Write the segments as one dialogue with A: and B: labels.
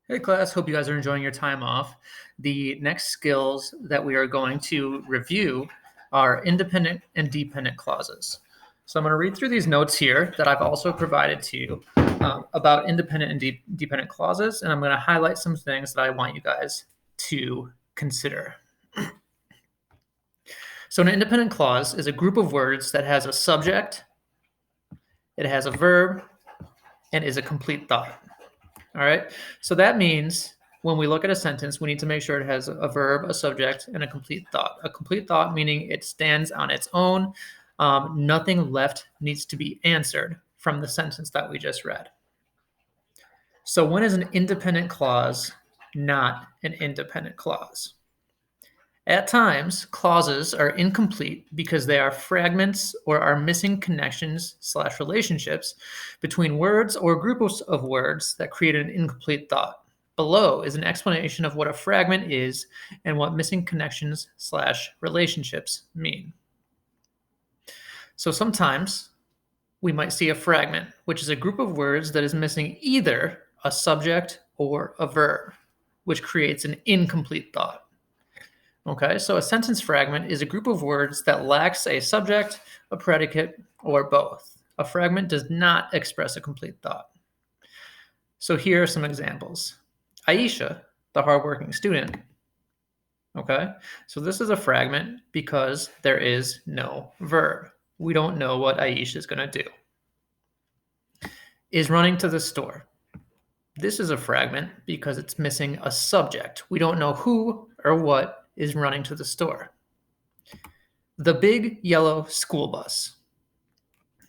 A: Hey class, hope you guys are enjoying your time off. The next skills that we are going to review are independent and dependent clauses. So I'm going to read through these notes here that I've also provided to you about independent and dependent clauses, and I'm going to highlight some things that I want you guys to consider. So an independent clause is a group of words that has a subject, it has a verb, and is a complete thought. All right. So that means when we look at a sentence, we need to make sure it has a verb, a subject, and a complete thought. A complete thought meaning it stands on its own. Nothing left needs to be answered from the sentence that we just read. So when is an independent clause not an independent clause? At times, clauses are incomplete because they are fragments or are missing connections/relationships between words or groups of words that create an incomplete thought. Below is an explanation of what a fragment is and what missing connections/relationships mean. So sometimes we might see a fragment, which is a group of words that is missing either a subject or a verb, which creates an incomplete thought. Okay, so a sentence fragment is a group of words that lacks a subject, a predicate, or both. A fragment does not express a complete thought. So here are some examples. Aisha, the hardworking student. Okay, so this is a fragment because there is no verb. We don't know what Aisha is going to do. Is running to the store. This is a fragment because it's missing a subject. We don't know who or what is running to the store. The big yellow school bus.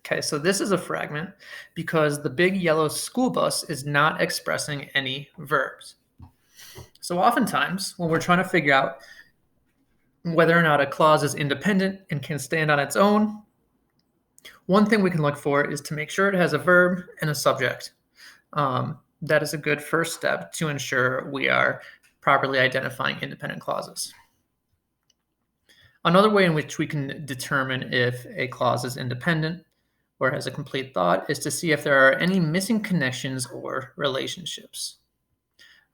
A: Okay, so this is a fragment because the big yellow school bus is not expressing any verbs. So oftentimes, when we're trying to figure out whether or not a clause is independent and can stand on its own, one thing we can look for is to make sure it has a verb and a subject. That is a good first step to ensure we are properly identifying independent clauses. Another way in which we can determine if a clause is independent or has a complete thought is to see if there are any missing connections or relationships.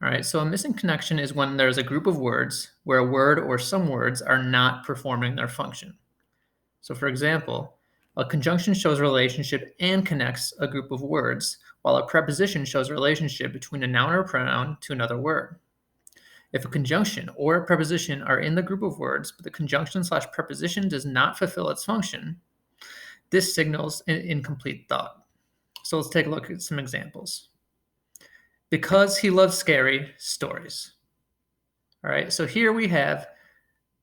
A: All right, so a missing connection is when there's a group of words where a word or some words are not performing their function. So for example, a conjunction shows a relationship and connects a group of words, while a preposition shows a relationship between a noun or a pronoun to another word. If a conjunction or a preposition are in the group of words, but the conjunction/preposition does not fulfill its function, this signals an incomplete thought. So let's take a look at some examples. Because he loves scary stories. All right, so here we have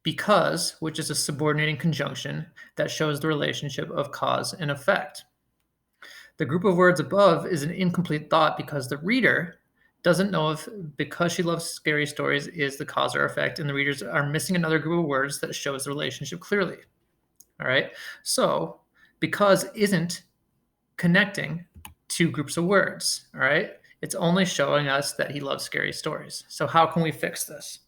A: because, which is a subordinating conjunction that shows the relationship of cause and effect. The group of words above is an incomplete thought because the reader doesn't know if because she loves scary stories is the cause or effect, and the readers are missing another group of words that shows the relationship clearly. All right, so because isn't connecting two groups of words. All right, it's only showing us that he loves scary stories. So how can we fix this?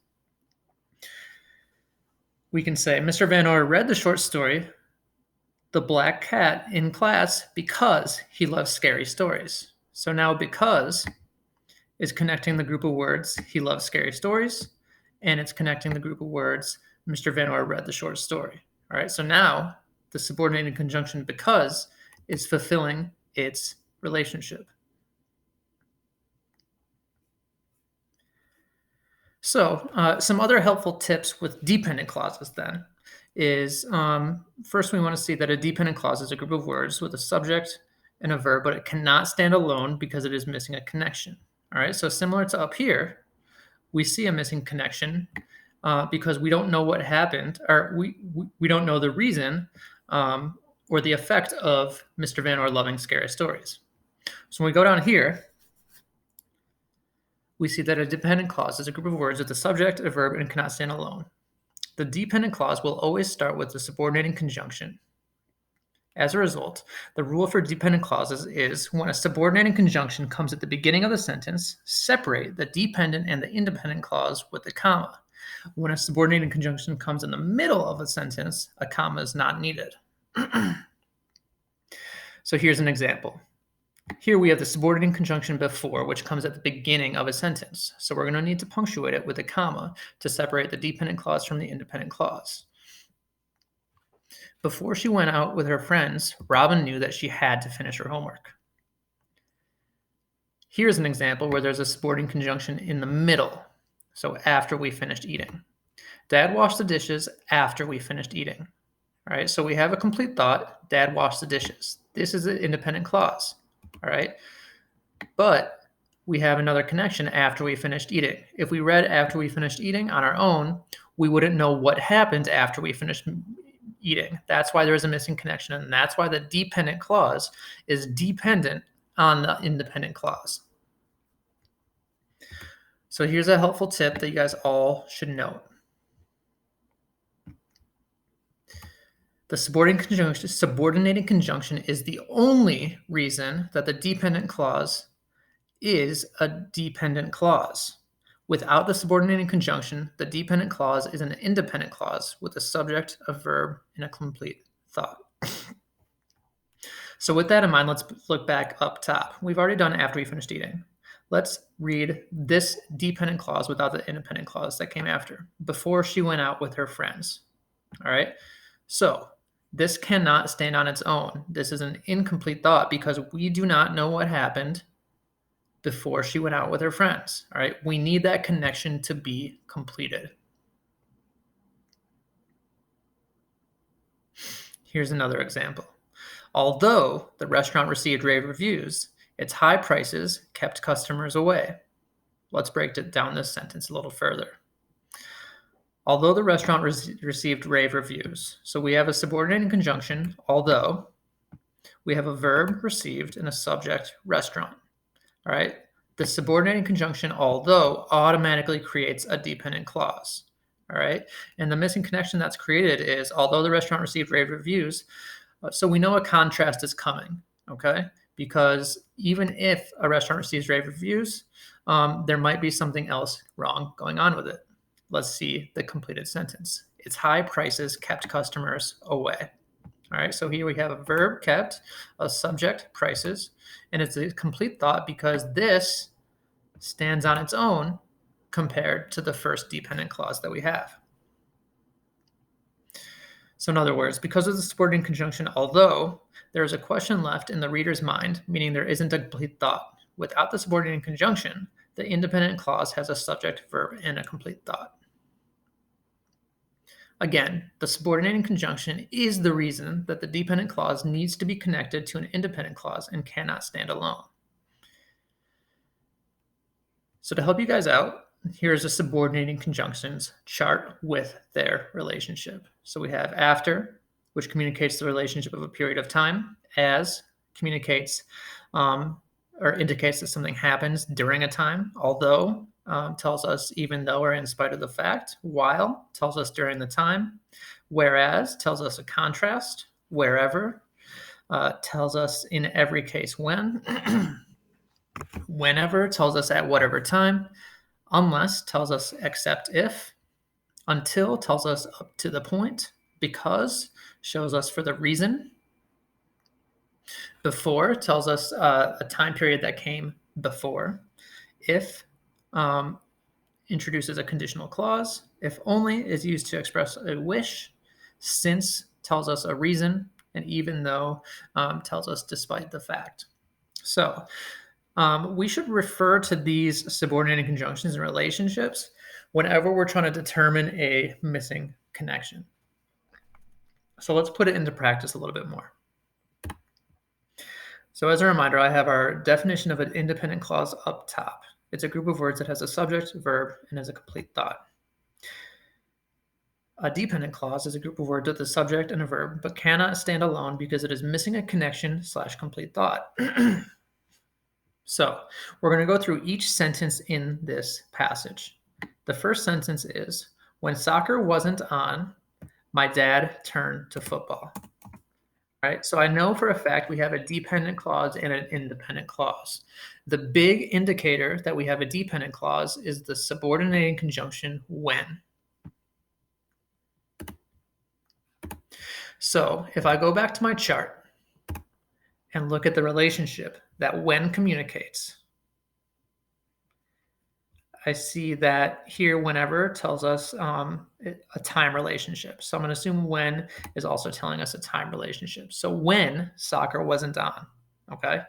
A: We can say Mr. Van Orr read the short story The Black Cat in class because he loves scary stories. So now because is connecting the group of words he loves scary stories, and it's connecting the group of words Mr. Van Orr read the short story. All right, so now the subordinated conjunction because is fulfilling its relationship. So some other helpful tips with dependent clauses then is first we want to see that a dependent clause is a group of words with a subject and a verb, but it cannot stand alone because it is missing a connection. All right, so similar to up here, we see a missing connection because we don't know what happened, or we don't know the reason or the effect of Mr. Van Orr loving scary stories. So when we go down here, we see that a dependent clause is a group of words with a subject, a verb, and cannot stand alone. The dependent clause will always start with the subordinating conjunction. As a result, the rule for dependent clauses is when a subordinating conjunction comes at the beginning of the sentence, separate the dependent and the independent clause with a comma. When a subordinating conjunction comes in the middle of a sentence, a comma is not needed. So here's an example. Here we have the subordinating conjunction before, which comes at the beginning of a sentence. So we're going to need to punctuate it with a comma to separate the dependent clause from the independent clause. Before she went out with her friends, Robin knew that she had to finish her homework. Here's an example where there's a subordinating conjunction in the middle. So after we finished eating. Dad washed the dishes after we finished eating. All right, so we have a complete thought. Dad washed the dishes. This is an independent clause. All right, but we have another connection after we finished eating. If we read after we finished eating on our own, we wouldn't know what happened after we finished eating. That's why there's a missing connection, and that's why the dependent clause is dependent on the independent clause. So here's a helpful tip that you guys all should know. The subordinating conjunction is the only reason that the dependent clause is a dependent clause. Without the subordinating conjunction, the dependent clause is an independent clause with a subject, a verb, and a complete thought. So with that in mind, let's look back up top. We've already done after we finished eating. Let's read this dependent clause without the independent clause that came after. Before she went out with her friends. All right. So this cannot stand on its own. This is an incomplete thought because we do not know what happened before she went out with her friends. All right. We need that connection to be completed. Here's another example. Although the restaurant received rave reviews, its high prices kept customers away. Let's break down this sentence a little further. Although the restaurant received rave reviews. So we have a subordinating conjunction, although. We have a verb, received, and a subject, restaurant. All right. The subordinating conjunction, although, automatically creates a dependent clause. All right. And the missing connection that's created is, although the restaurant received rave reviews, so we know a contrast is coming. Okay. Because even if a restaurant receives rave reviews, there might be something else wrong going on with it. Let's see the completed sentence. Its high prices kept customers away. All right, so here we have a verb, kept, a subject, prices, and it's a complete thought because this stands on its own compared to the first dependent clause that we have. So in other words, because of the subordinating conjunction, although, there is a question left in the reader's mind, meaning there isn't a complete thought. Without the subordinating conjunction, the independent clause has a subject, verb, and a complete thought. Again, the subordinating conjunction is the reason that the dependent clause needs to be connected to an independent clause and cannot stand alone. So to help you guys out, here's a subordinating conjunctions chart with their relationship. So we have after, which communicates the relationship of a period of time. As communicates or indicates that something happens during a time. Although tells us even though or in spite of the fact. While tells us during the time. Whereas tells us a contrast. Wherever tells us in every case when. Whenever tells us at whatever time. Unless tells us except if. Until tells us up to the point. Because shows us for the reason. Before tells us a time period that came before. If introduces a conditional clause. If only is used to express a wish. Since tells us a reason. And even though tells us despite the fact. So we should refer to these subordinating conjunctions and relationships whenever we're trying to determine a missing connection. So let's put it into practice a little bit more. So as a reminder, I have our definition of an independent clause up top. It's a group of words that has a subject, verb, and has a complete thought. A dependent clause is a group of words with a subject and a verb, but cannot stand alone because it is missing a connection / complete thought. So we're going to go through each sentence in this passage. The first sentence is, when soccer wasn't on, my dad turned to football. All right, so I know for a fact we have a dependent clause and an independent clause. The big indicator that we have a dependent clause is the subordinating conjunction when. So if I go back to my chart and look at the relationship that when communicates. I see that here whenever tells us a time relationship. So I'm going to assume when is also telling us a time relationship. So when soccer wasn't on, okay?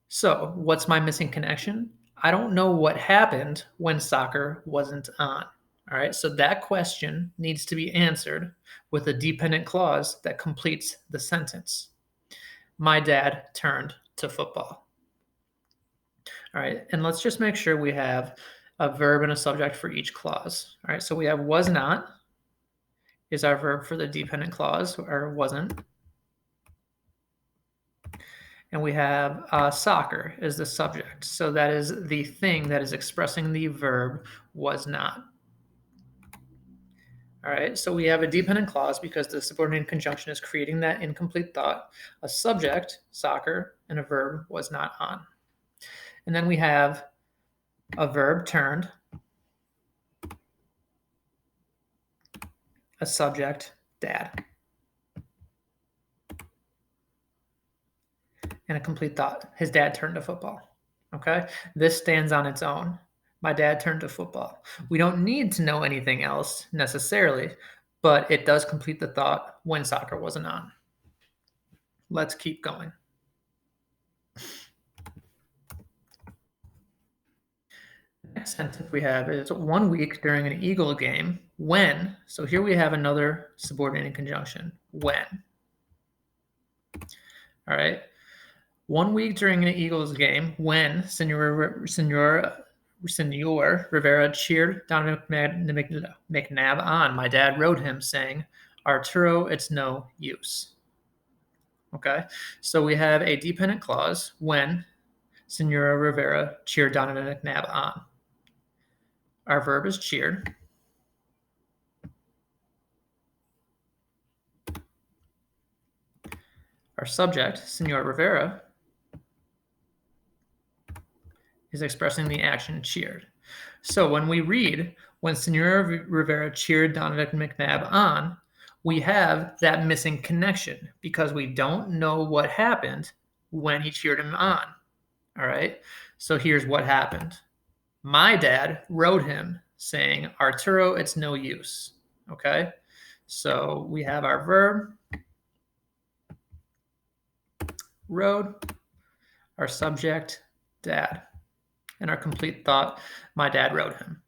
A: So what's my missing connection? I don't know what happened when soccer wasn't on. All right, so that question needs to be answered with a dependent clause that completes the sentence. My dad turned to football. All right, and let's just make sure we have a verb and a subject for each clause. All right, so we have was not is our verb for the dependent clause, or wasn't. And we have soccer is the subject. So that is the thing that is expressing the verb was not. All right, so we have a dependent clause because the subordinated conjunction is creating that incomplete thought, a subject, soccer, and a verb was not on. And then we have a verb turned, a subject, dad, and a complete thought. His dad turned to football. Okay, this stands on its own. My dad turned to football. We don't need to know anything else necessarily, but it does complete the thought when soccer wasn't on. Let's keep going. Next sentence we have is 1 week during an Eagle game when, so here we have another subordinated conjunction, when. All right. 1 week during an Eagles game when Senor Rivera cheered Donovan McNabb on. My dad wrote him saying, Arturo, it's no use. Okay, so we have a dependent clause when Senora Rivera cheered Donovan McNabb on. Our verb is cheered. Our subject, Senora Rivera, is expressing the action cheered. So when we read, when Senora Rivera cheered Donovan McNabb on, we have that missing connection because we don't know what happened when he cheered him on. All right, so here's what happened. My dad wrote him saying, Arturo, it's no use. Okay, so we have our verb, wrote, our subject, dad, and our complete thought, my dad wrote him.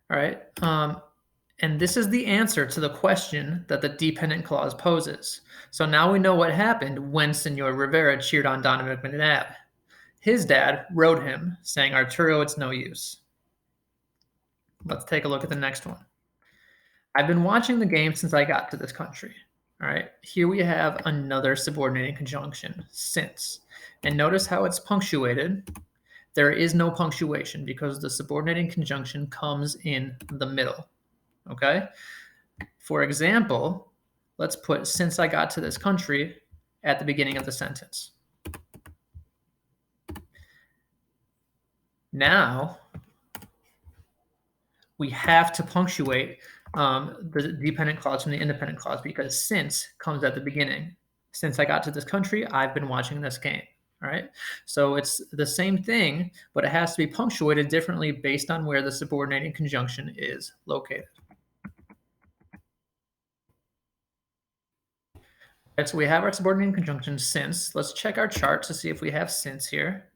A: All right, and this is the answer to the question that the dependent clause poses. So now we know what happened when Senor Rivera cheered on Donovan McNabb. His dad wrote him saying, Arturo, it's no use. Let's take a look at the next one. I've been watching the game since I got to this country. All right, here we have another subordinating conjunction, since. And notice how it's punctuated. There is no punctuation because the subordinating conjunction comes in the middle. Okay? For example, let's put since I got to this country at the beginning of the sentence. Now, we have to punctuate the dependent clause from the independent clause because since comes at the beginning. Since I got to this country, I've been watching this game. All right. So it's the same thing, but it has to be punctuated differently based on where the subordinating conjunction is located. Right, so we have our subordinating conjunction since. Let's check our chart to see if we have since here.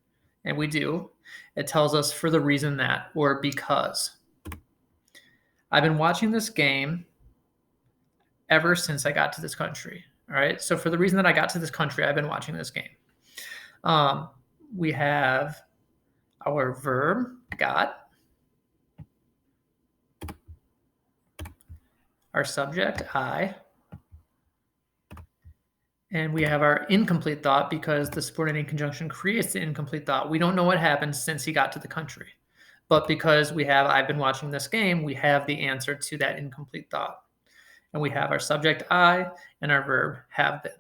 A: And we do. It tells us for the reason that, or because. I've been watching this game ever since I got to this country. All right. So for the reason that I got to this country, I've been watching this game. We have our verb, got, our subject, I, and we have our incomplete thought because the subordinating conjunction creates the incomplete thought. We don't know what happened since he got to the country. But because we have I've been watching this game, we have the answer to that incomplete thought. And we have our subject, I, and our verb, have been.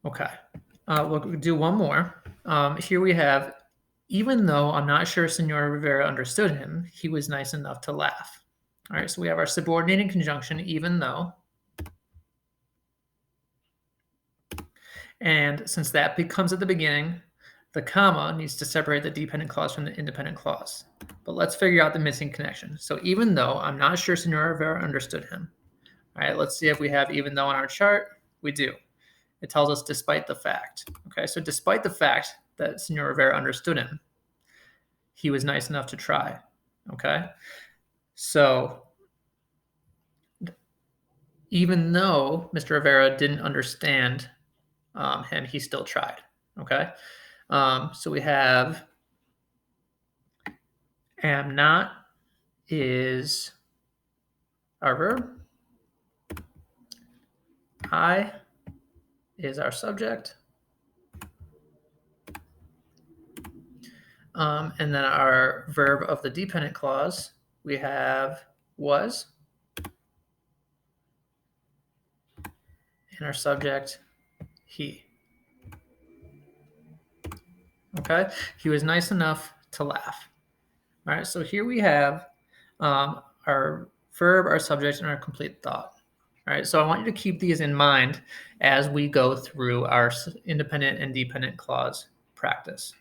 A: Okay, we'll do one more. Here we have, even though I'm not sure Senor Rivera understood him, he was nice enough to laugh. All right, so we have our subordinating conjunction, even though. And since that comes at the beginning, the comma needs to separate the dependent clause from the independent clause. But let's figure out the missing connection. So even though, I'm not sure Senor Rivera understood him. All right, let's see if we have even though on our chart. We do. It tells us despite the fact. Okay, so despite the fact that Senor Rivera understood him, he was nice enough to try. Okay, so even though Mr. Rivera didn't understand him, he still tried. Okay, so we have am not is our verb. I is our subject. And then our verb of the dependent clause, we have was. And our subject, he. Okay, he was nice enough to laugh. All right, so here we have our verb, our subject, and our complete thought. All right, so I want you to keep these in mind as we go through our independent and dependent clause practice.